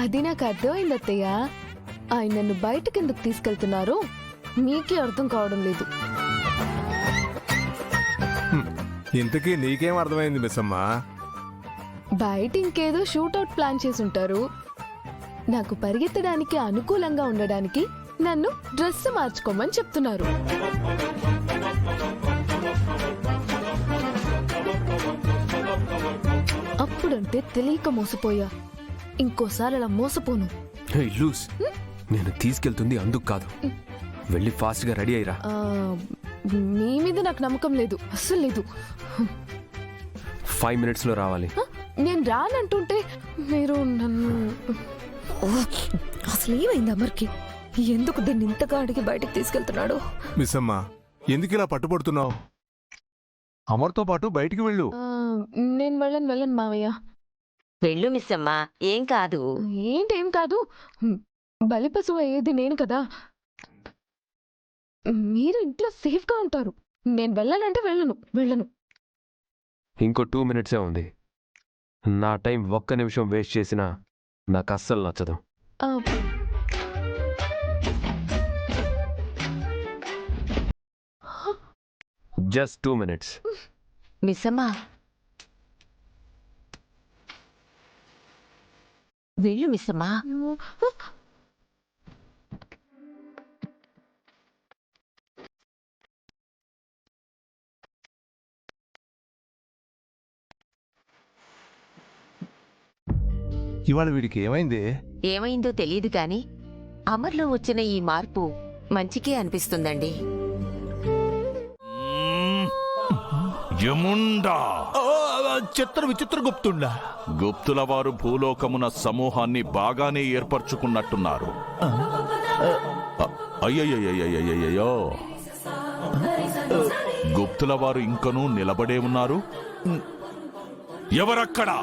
అది నాకు అర్థమైంది అత్తయ్య. ఆయన నన్ను బయటకు ఎందుకు తీసుకెళ్తున్నారు మీకే అర్థం కావడం లేదు. ఇంతకీ నీకేం అర్థమైంది మిస్సమ్మ? బయట ఇంకేదో షూట్అవుట్ ప్లాన్ చేసి ఉంటారు. నాకు పరిగెత్తడానికి అనుకూలంగా ఉండడానికి నన్ను డ్రెస్ మార్చుకోమని చెప్తున్నారు. అప్పుడంటే తెలియక మోసపోయా. ఇంకోసారి అలా మోసపోను. లూస్, నేను తీసుకెళ్తుంది అందుకు కాదు. వెళ్ళి ఫాస్ట్ గా రెడీ అయ్యిరా. మీ మీద నాకు నమ్మకం లేదు, అస్సలు లేదు. 5 minutes లో రావాలి. నేను రానంటుంటే మీరు నన్ను... అసలు ఏమైంది అమర్కి? ఎందుకు దీన్ని ఇంతగా అడిగి బయటకు తీసుకెళ్తున్నాడు? మిస్సమ్మ, ఎందుకు ఇలా పట్టుబడుతున్నావు? అమర్తో పాటు బయటికి వెళ్ళు. నేను వెళ్ళను మావయ్య. వెళ్ళు మిస్సమ్మా, ఏం కాదు. ఏంటేం కాదు, బలిపశువు అయ్యేది నేను కదా. మీరు ఇంట్లో సేఫ్ గా ఉంటారు. నేను వెళ్ళాలంటే వెళ్ళను. ఇంకో 2 minutes ఉంది. నా టైం ఒక్క నిమిషం వేస్ట్ చేసినా నాకు అస్సలు నచ్చదు. Just 2 minutes. మిస్సమ్మా, వెళ్ళు మిస్సమ్మా. ఇవాళ వీడికి ఏమైంది? ఏమైందో తెలియదు కాని అమర్లో వచ్చిన ఈ మార్పు మంచికే అనిపిస్తుందండి. యముండా, చిత్ర విచిత్ర గుప్తుండా. గుప్తుల వారు భూలోకమున సమూహాన్ని బాగానే ఏర్పరచుకున్నట్టున్నారు. అయ్యయ్యో, గుప్తుల వారు ఇంకనూ నిలబడే ఉన్నారు. ఎవరక్కడా?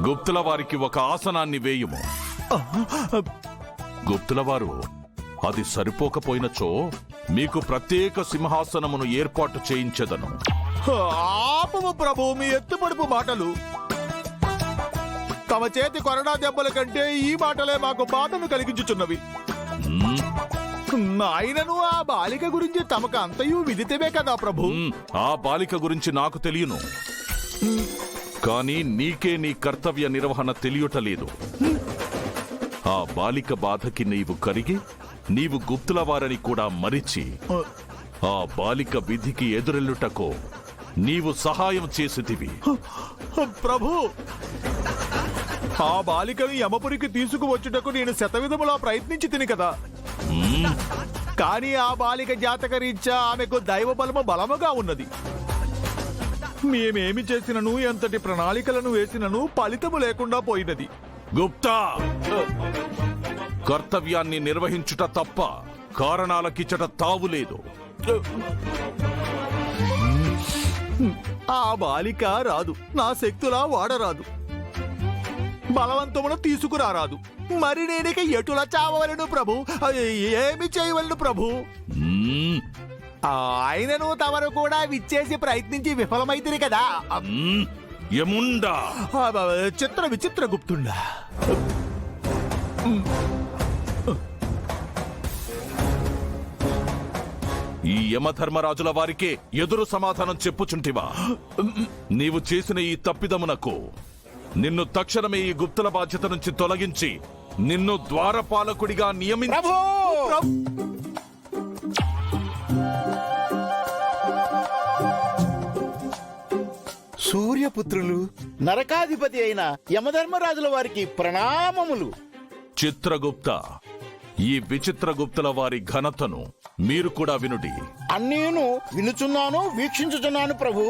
గుప్తుల వారికి ఒక ఆసనాన్ని వేయుము. గుప్తుల వారు అది సరిపోకపోయినచో మీకు ప్రత్యేక సింహాసనమును ఏర్పాటు చేయించెదను. ఆపము ప్రభు మీ ఎత్తుపడుపు మాటలు. తమ చేతి కొరడా దెబ్బల కంటే ఈ మాటలే మాకు బాధను కలిగించుచున్నవి. ఆయనను ఆ బాలిక గురించి తమకు అంతయు విదితమే కదా ప్రభు. ఆ బాలిక గురించి నాకు తెలియను, కానీ నీకే నీ కర్తవ్య నిర్వహణ తెలియటలేదు. ఆ బాలిక బాధకి నీవు కరిగి నీవు గుప్తుల వారని కూడా మరిచి ఆ బాలిక విధికి ఎదురెల్లుటకో నీవు సహాయం చేసితివి. ప్రభు, ఆ బాలికను యమపురికి తీసుకువచ్చుటకు నేను శతవిధములా ప్రయత్నించి తిని కదా. కానీ ఆ బాలిక జాతక రీత్యా ఆమెకు దైవ బలము బలముగా ఉన్నది. మేమేమి చేసినను, ఎంతటి ప్రణాళికలను వేసినను ఫలితము లేకుండా పోయినది. గుప్తా, కర్తవ్యాన్ని నిర్వహించుట తప్ప కారణాలకిచ్చట తావులేదు. ఆ బాలిక రాదు, నా శక్తులా వాడరాదు, బలవంతమును తీసుకురారాదు. మరి నేనిక ఎటులా చావవలను ప్రభు? ఏమి చేయవలను ప్రభు? ఆయనను తమరు కూడా విచ్చేసి ప్రయత్నించి విఫలమైతిరి కదా. యముండా, చిత్ర విచిత్ర గుప్తుండా. ఈ యమధర్మరాజుల వారికే ఎదురు సమాధానం చెప్పుచుంటివా? నీవు చేసిన ఈ తప్పిదమునకు నిన్ను తక్షణమే ఈ గుప్తుల బాధ్యత నుంచి తొలగించి నిన్ను ద్వారపాలకుడిగా నియమించు. సూర్యపుత్రులు, నరకాధిపతి అయిన యమధర్మరాజుల వారికి ప్రణామములు. చిత్రగుప్త, ఈ విచిత్రగుప్తుల వారి ఘనతను మీరు కూడా వినుడి. అన్నీను వినుచున్నాను, వీక్షించుచున్నాను ప్రభు.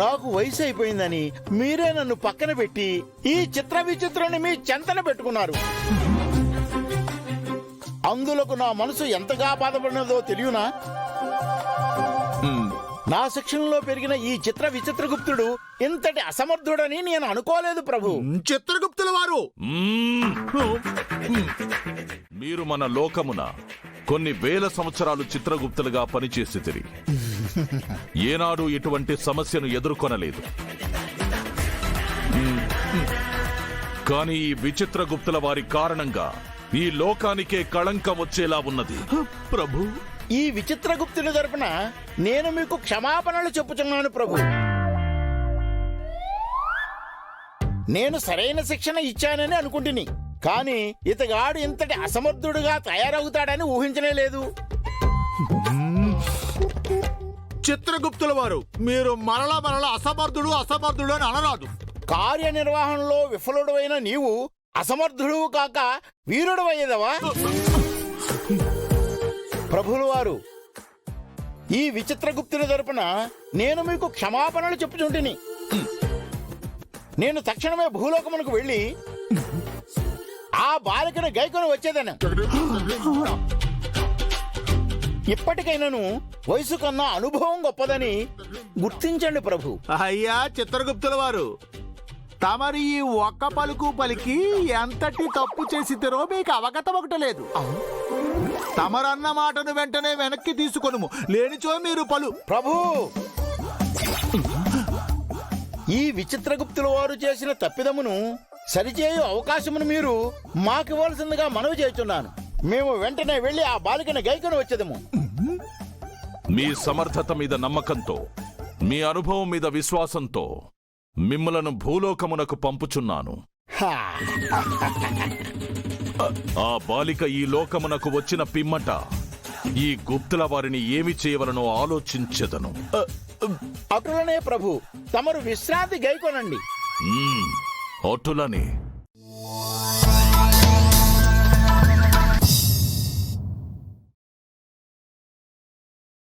నాకు వయసు అయిపోయిందని మీరే నన్ను పక్కన పెట్టి ఈ చిత్ర విచిత్రాన్ని మీ చెంతన పెట్టుకున్నారు. అందులకు నా మనసు ఎంతగా బాధపడినదో తెలియనా? నా శిక్షణలో పెరిగిన ఈ చిత్ర విచిత్రగుప్తుడు ఇంతటి అసమర్థుడని నేను అనుకోలేదు ప్రభు. చిత్రగుప్తుల వారు, మీరు మన లోకమున కొన్ని వేల సంవత్సరాలు చిత్రగుప్తులుగా పనిచేసితిరి. ఏనాడు ఇటువంటి సమస్యను ఎదుర్కొనలేదు. కాని ఈ విచిత్రగుప్తుల వారి కారణంగా ఈ లోకానికే కళంకం వచ్చేలా ఉన్నది. ప్రభు, ఈ విచిత్రగుప్తుని తరపున నేను మీకు క్షమాపణలు చెప్పుచున్నాను ప్రభు. నేను సరైన శిక్షణ ఇచ్చానని అనుకుంటుని, కానీ ఇతగాడు ఇంతటి అసమర్థుడుగా తయారవుతాడని ఊహించనే లేదు. చిత్రగుప్తుల వారు, మీరు మరలా అసమర్థుడు అని అనరాదు. కార్యనిర్వహణలో విఫలుడైన నీవు అసమర్థుడు కాక వీరుడు అయ్యేదవా? ప్రభువుల వారు, ఈ విచిత్రగుప్తుని తరపున నేను మీకు క్షమాపణలు చెప్పుచుంటిని. నేను తక్షణమే భూలోకమునకు వెళ్ళి ఆ బాలికను గైకొని వచ్చేదను. ఇప్పటికైనాను వయసు కన్నా అనుభవం గొప్పదని గుర్తించండి ప్రభు. అయ్యా చిత్రగుప్తుల వారు, తమరి ఈ ఒక్క పలుకు పలికి ఎంతటి తప్పు చేసిద్దరో మీకు అవగతమొకటలేదు. తమరన్న మాటను వెంటనే వెనక్కి తీసుకొనుము, లేనిచో మీరు ప్రభు, ఈ విచిత్రగుప్తుల వారు చేసిన తప్పిదమును సరిచేయు అవకాశమును మీరు మాకివ్వాల్సిందిగా మనవి చేస్తున్నాను. మేము వెంటనే వెళ్లి ఆ బాలికను గైకొని వచ్చేదము. మీ సమర్థత మీద నమ్మకంతో, మీ అనుభవం మీద విశ్వాసంతో మిమ్మలను భూలోకమునకు పంపుచున్నాను. హా, ఆ బాలిక ఈ లోకమునకు వచ్చిన పిమ్మట ఈ గుప్తుల వారిని ఏమి చేయవలనో ఆలోచించెదను. అటులనే ప్రభు, తమరు విశ్రాంతి గైకొనండి. అటులనే